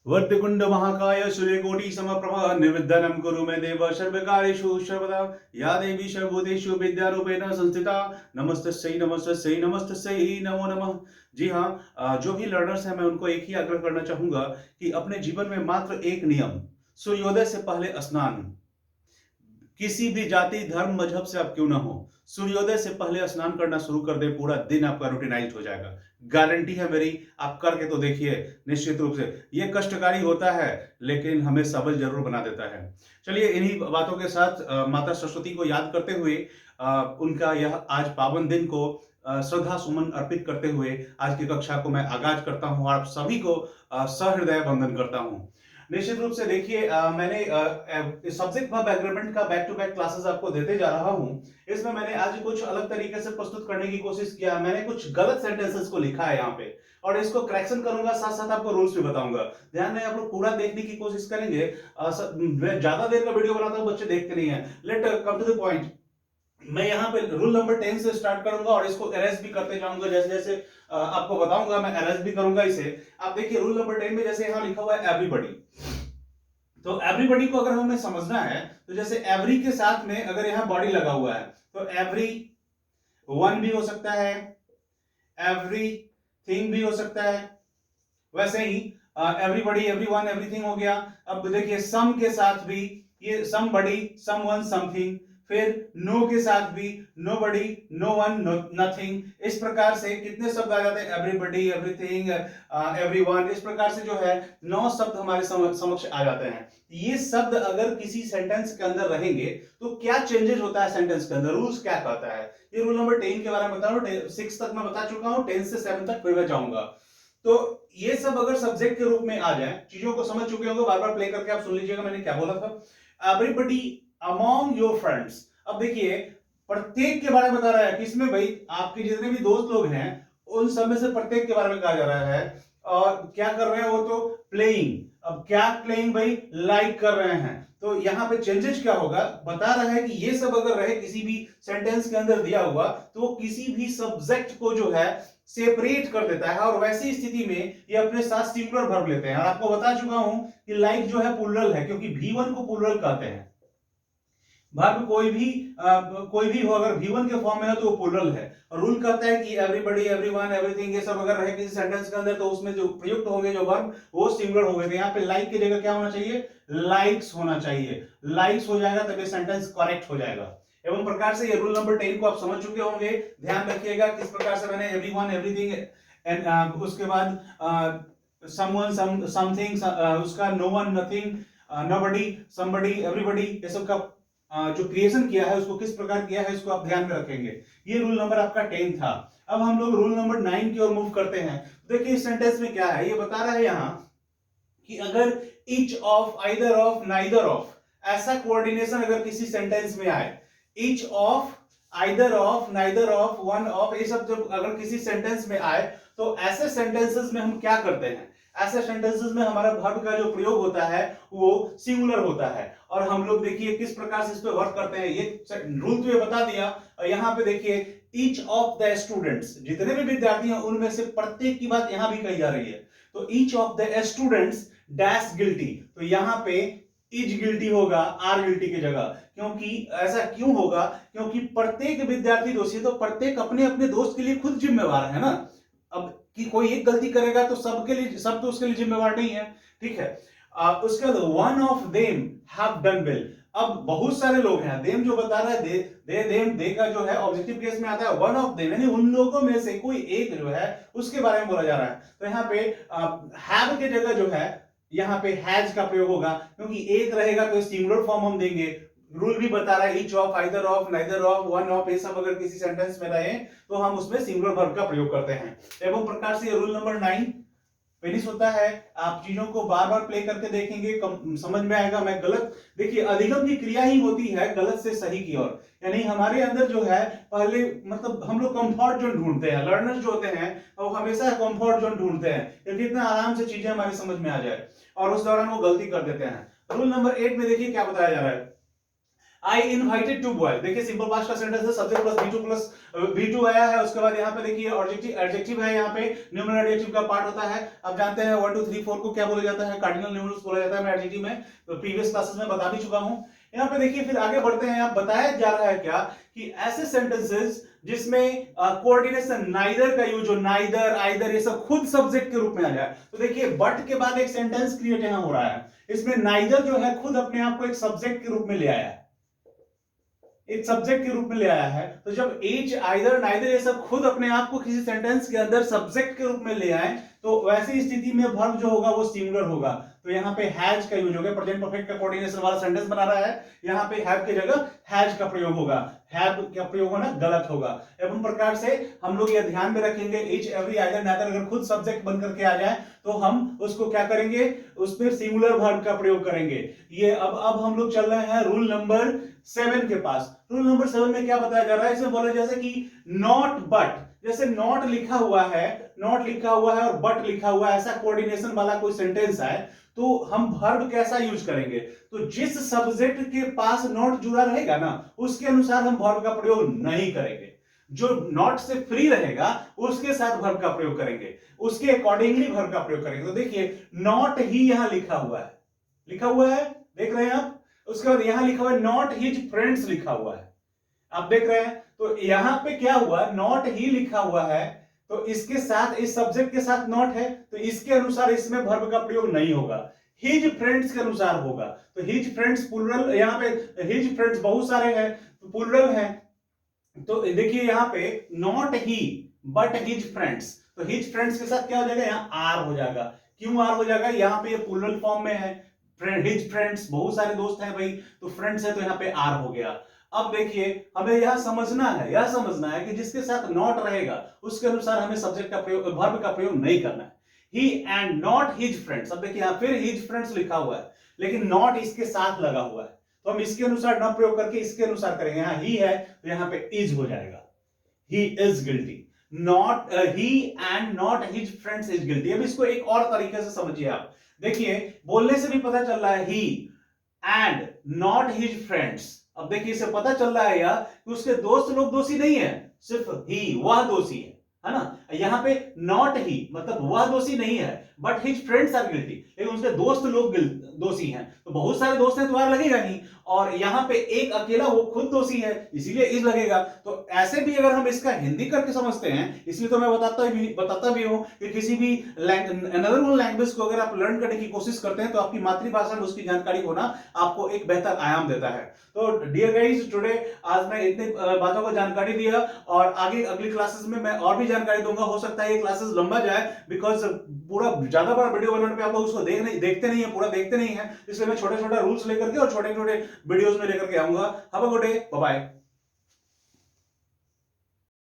वर्तिकुंड महाकाय सूर्यकोटि समप्रभा निर्विघ्नं कुरु मे देव सर्वकार्येषु सर्वदा या देवी सर्वभूतेषु विद्यारूपेण संस्थिता नमस्तस्यै नमस्तस्यै नमस्तस्यै नमो नमः। जी हाँ, जो भी लर्नर्स हैं मैं उनको एक ही आग्रह करना चाहूंगा कि अपने जीवन में मात्र एक नियम, सूर्योदय से पहले स्नान। किसी भी जाति धर्म मजहब से आप क्यों ना हो, सूर्योदय से पहले स्नान करना शुरू कर दे, पूरा दिन आपका रूटीनाइज हो जाएगा। गारंटी है मेरी, आप करके तो देखिए। निश्चित रूप से ये कष्टकारी होता है लेकिन हमें सबल जरूर बना देता है। चलिए इन्हीं बातों के साथ माता सरस्वती को याद करते हुए उनका यह आज पावन दिन को श्रद्धा सुमन अर्पित करते हुए आज की कक्षा को मैं आगाज करता हूं और आप सभी को सहृदय वंदन करता हूं। निश्चित रूप से देखिए, मैंने सब्जेक्ट वर्ब एग्रीमेंट का बैक टू बैक क्लासेस आपको देते जा रहा हूं। इसमें मैंने आज कुछ अलग तरीके से प्रस्तुत करने की कोशिश किया। मैंने कुछ गलत सेंटेंसेस को लिखा है यहाँ पे और इसको करेक्शन करूंगा, साथ साथ आपको रूल्स भी बताऊंगा। ध्यान में आप लोग पूरा देखने की कोशिश करेंगे। मैं ज्यादा देर का वीडियो बनाता हूँ, बच्चे देखते नहीं है। Let come to the point. मैं यहाँ पे रूल नंबर 10 से स्टार्ट करूंगा और इसको अरेस्ट भी करते जाऊंगा। जैसे जैसे आपको बताऊंगा मैं अरेस्ट भी करूंगा इसे। आप देखिए रूल नंबर 10 में जैसे यहाँ लिखा हुआ है एवरीबॉडी, तो एवरीबॉडी को अगर हमें समझना है तो जैसे एवरी के साथ में अगर यहां बॉडी लगा हुआ है तो एवरी वन भी हो सकता है, एवरी थिंग भी हो सकता है। वैसे ही एवरीबॉडी एवरीवन एवरीथिंग हो गया। अब देखिए सम के साथ भी ये समबडी समवन समथिंग, फिर नो के साथ भी नोबडी नो वन नथिंग। इस प्रकार से कितने शब्द आ जाते हैं, एवरीबॉडी एवरीथिंग एवरीवन। इस प्रकार से जो है 9 शब्द हमारे समक्ष आ जाते हैं। ये शब्द अगर किसी सेंटेंस के अंदर रहेंगे तो क्या चेंजेस होता है सेंटेंस के अंदर, रूल्स क्या कहता है। ये रूल नंबर 10 के बारे में बता रहा हूं। 6 तक मैं बता चुका हूं, 10 से 7 तक फिर मैं जाऊंगा। तो ये सब अगर सब्जेक्ट के रूप में आ जाए, चीजों को समझ चुके होंगे, बार बार प्ले करके आप सुन लीजिएगा मैंने क्या बोला था। Everybody among your friends. अब देखिए प्रत्येक के बारे में बता रहा है, किसमें भाई, आपके जितने भी दोस्त लोग हैं उन सब में से प्रत्येक के बारे में कहा जा रहा है। और क्या कर रहे हैं वो, तो प्लेइंग। अब क्या प्लेइंग भाई, लाइक कर रहे हैं। तो यहां पे चेंजेस क्या होगा, बता रहा है कि ये सब अगर रहे किसी भी सेंटेंस के अंदर दिया हुआ तो वो किसी भी सब्जेक्ट को जो है सेपरेट कर देता है और वैसी स्थिति में ये अपने साथ सिंगुलर वर्ब लेते हैं। और आपको बता चुका हूं कि लाइक जो है प्लूरल है, क्योंकि V1 को प्लूरल कहते हैं। वर्ब कोई भी हो अगर V1 के फॉर्म में है तो वो प्लूरल है। और रूल कहता है कि एवरीबॉडी एवरीवन एवरीथिंग ये सब अगर रहे किसी सेंटेंस के अंदर तो उसमें जो प्रयुक्त होंगे जो वर्ब वो सिंगुलर होंगे। तो यहाँ पे लाइक की जगह क्या होना चाहिए, लाइक्स होना चाहिए। लाइक्स हो जाएगा तब ये सेंटेंस करेक्ट हो जाएगा। एवं प्रकार से ये रूल नंबर 10 को आप समझ चुके होंगे। ध्यान रखिएगा किस प्रकार से मैंने एवरीवन एवरीथिंग एंड उसके बाद समवन समथिंग, उसका no one nothing, nobody somebody everybody, ये सब का जो क्रिएशन किया है उसको किस प्रकार किया है इसको आप ध्यान में रखेंगे। ये रूल नंबर आपका 10 था। अब हम लोग रूल नंबर 9 की ओर मूव करते हैं। देखिए इस सेंटेंस में क्या है, ये बता रहा है यहां कि अगर each of either of neither of, ऐसा कोऑर्डिनेशन अगर किसी सेंटेंस में आए, each of either of neither of one of, ये सब जब अगर किसी सेंटेंस में आए तो ऐसे सेंटेंसेस में हम क्या करते हैं, ऐसे सेंटेंसेस में हमारा वर्ब का जो प्रयोग होता है वो सिंगुलर होता है। और हम लोग देखिए किस प्रकार से इस पे वर्क करते हैं, ये रूल तो ये बता दिया। यहां पे देखिए ईच ऑफ द स्टूडेंट्स, जितने भी विद्यार्थी हैं उनमें से प्रत्येक की बात यहां भी कही जा रही है। तो each of the students dash guilty, तो यहां पे इज गिल्टी होगा आर गिल्टी की जगह। क्योंकि ऐसा क्यों होगा, क्योंकि प्रत्येक विद्यार्थी दोषी, तो प्रत्येक अपने अपने दोस्त के लिए खुद जिम्मेवार है ना। अब कि कोई एक गलती करेगा तो सबके लिए, सब तो उसके लिए जिम्मेवार नहीं है, ठीक है। उसके बाद one of them have done well. अब बहुत सारे लोग हैं, देम जो बता रहा है दे देम, दे का जो है ऑब्जेक्टिव केस में आता है वन ऑफ देम, यानी उन लोगों में से कोई एक जो है उसके बारे में बोला जा रहा है। तो यहाँ पे हैव की जगह जो है यहाँ पे हैज का प्रयोग होगा, क्योंकि एक रहेगा तो सिंगुलर फॉर्म हम देंगे। रूल भी बता रहा है each of either of neither of one of, ये सब अगर किसी सेंटेंस में रहे तो हम उसमें सिंगुलर वर्ब का प्रयोग करते हैं। एवं प्रकार से रूल नंबर 9 फिनिश होता है। आप चीजों को बार बार प्ले करके देखेंगे, समझ में आएगा। मैं गलत, देखिए अधिगम की क्रिया ही होती है गलत से सही की ओर, यानी हमारे अंदर जो है पहले मतलब हम लोग कंफर्ट जोन ढूंढते हैं। लर्नर्स जो होते हैं वो हमेशा कंफर्ट जोन ढूंढते हैं कि कितना आराम से चीजें हमारी समझ में आ जाए, और उस दौरान वो गलती कर देते हैं। रूल नंबर 8 में देखिए क्या बताया जा रहा है, आई इनवाइटेड टू बॉय, देखिए सिंपल पास्ट का सेंटेंस है, सब्जेक्ट प्लस V2 आया है, उसके बाद यहाँ पे देखिए एडजेक्टिव है, यहाँ पे न्यूमेरल एडजेक्टिव का पार्ट होता है। अब जानते हैं 1 2 3 4 को क्या बोला जाता है, कार्डिनल न्यूमरल्स बोला जाता है, मैं एडजेक्टिव में तो प्रीवियस क्लासेस में बता भी चुका हूं। यहाँ पे देखिए फिर आगे बढ़ते हैं, यहाँ बताया जा रहा है क्या कि ऐसे सेंटेंसेस जिसमें कोऑर्डिनेशन नाइदर का यूज हो, नाइदर आइदर ये सब खुद सब्जेक्ट के रूप में आ जाए। तो देखिए बट के बाद एक सेंटेंस क्रिएट यहां हो रहा है, इसमें नाइदर जो है खुद अपने आप को एक सब्जेक्ट के रूप में ले आया है, एक सब्जेक्ट के रूप में ले आया है। तो जब ईच आइदर नाइदर ये सब खुद अपने आप को किसी सेंटेंस के अंदर सब्जेक्ट के रूप में ले आए, तो वैसी स्थिति में वर्ब जो होगा वो सिंगुलर होगा। तो यहाँ पे हैज का यूज होगा, प्रेजेंट परफेक्ट का कोऑर्डिनेशन वाला सेंटेंस बना रहा है, यहाँ पे हैव की जगह हैज का प्रयोग होगा, हैव का प्रयोग होना गलत होगा। एवं प्रकार से हम लोग यह ध्यान में रखेंगे, ईच एवरी आइदर नाइदर अगर खुद सब्जेक्ट बनकर के आ जाए तो हम उसको क्या करेंगे, उस पर सिंगुलर वर्ब का प्रयोग करेंगे। ये अब हम लोग चल रहे हैं रूल नंबर 7 के पास। रूल नंबर 7 में क्या बताया जा रहा है, इसमें बोला जैसे कि नॉट बट, जैसे नॉट लिखा हुआ है, नॉट लिखा हुआ है और बट लिखा हुआ है, ऐसा कोऑर्डिनेशन वाला कोई सेंटेंस है, तो हम वर्ब कैसा यूज करेंगे, तो जिस सब्जेक्ट के पास नॉट जुड़ा रहेगा ना उसके अनुसार हम वर्ब का प्रयोग नहीं करेंगे, जो नॉट से फ्री रहेगा उसके साथ वर्ब का प्रयोग करेंगे, उसके अकॉर्डिंगली वर्ब का प्रयोग करेंगे। तो देखिए नॉट ही यहां लिखा हुआ है, लिखा हुआ है, देख रहे हैं आप। उसके बाद यहां लिखा हुआ है नॉट हिज फ्रेंड्स लिखा हुआ है, आप देख रहे हैं। तो यहां पे क्या हुआ, नॉट ही लिखा हुआ है, तो इसके साथ इस सब्जेक्ट के साथ नॉट है, तो इसके अनुसार इसमें वर्ब का प्रयोग नहीं होगा, हिज फ्रेंड्स के अनुसार होगा। तो हिज फ्रेंड्स प्लुरल, यहाँ पे हिज फ्रेंड्स बहुत सारे हैं तो प्लुरल है, तो देखिए यहाँ पे not he but his friends, तो हिज फ्रेंड्स के साथ क्या हो जाएगा, यहाँ आर हो जाएगा। क्यों आर हो जाएगा, यहाँ पे ये प्लुरल फॉर्म में है, हिज फ्रेंड्स बहुत सारे दोस्त हैं भाई, तो फ्रेंड्स है तो यहाँ पे आर हो गया। अब देखिए हमें यह समझना है कि जिसके साथ नॉट रहेगा उसके अनुसार हमें सब्जेक्ट का प्रयोग, वर्ब का प्रयोग नहीं करना है। ही एंड नॉट हिज फ्रेंड्स, अब देखिए यहां फिर हिज फ्रेंड्स लिखा हुआ है लेकिन नॉट इसके साथ लगा हुआ है, तो हम इसके अनुसार न प्रयोग करके इसके अनुसार करेंगे। यहां ही है तो यहां पे इज हो जाएगा, he is guilty, not he and not his friends is guilty. अब इसको एक और तरीके से समझिए आप, देखिए बोलने से भी पता चल रहा है ही एंड नॉट हिज फ्रेंड्स। अब देखिए इससे पता चल रहा है यार कि उसके दोस्त लोग दोषी नहीं है, सिर्फ ही वह दोषी है ना। यहाँ पे नॉट ही मतलब वह दोषी नहीं है, but his friends are guilty, लेकिन उसके दोस्त लोग दोषी हैं। तो बहुत सारे दोस्त हैं तो आर लगेगा नहीं, और यहाँ पे एक अकेला वो खुद दोषी है इसीलिए इज लगेगा। तो ऐसे भी अगर हम इसका हिंदी करके समझते हैं, इसलिए तो मैं बताता भी हूँ कि किसी भी अनदर लैंग्वेज को अगर आप लर्न करने की कोशिश करते हैं तो आपकी मातृभाषा में उसकी जानकारी होना आपको एक बेहतर आयाम देता है। तो डियर गाइस, टुडे आज मैं इतनी बातों को जानकारी दिया, और आगे अगली क्लासेस में मैं और भी जानकारी दूंगा। हो सकता है ये क्लासेस लंबा जाए, बिकॉज पूरा ज्यादा बड़ा वीडियो बनाने पे आप लोग उसको देखते नहीं है, पूरा देखते नहीं है, इसलिए मैं छोटे छोटे रूल्स लेकर के और छोटे छोटे वीडियोस में लेकर के आऊंगा। Have a good day, bye bye.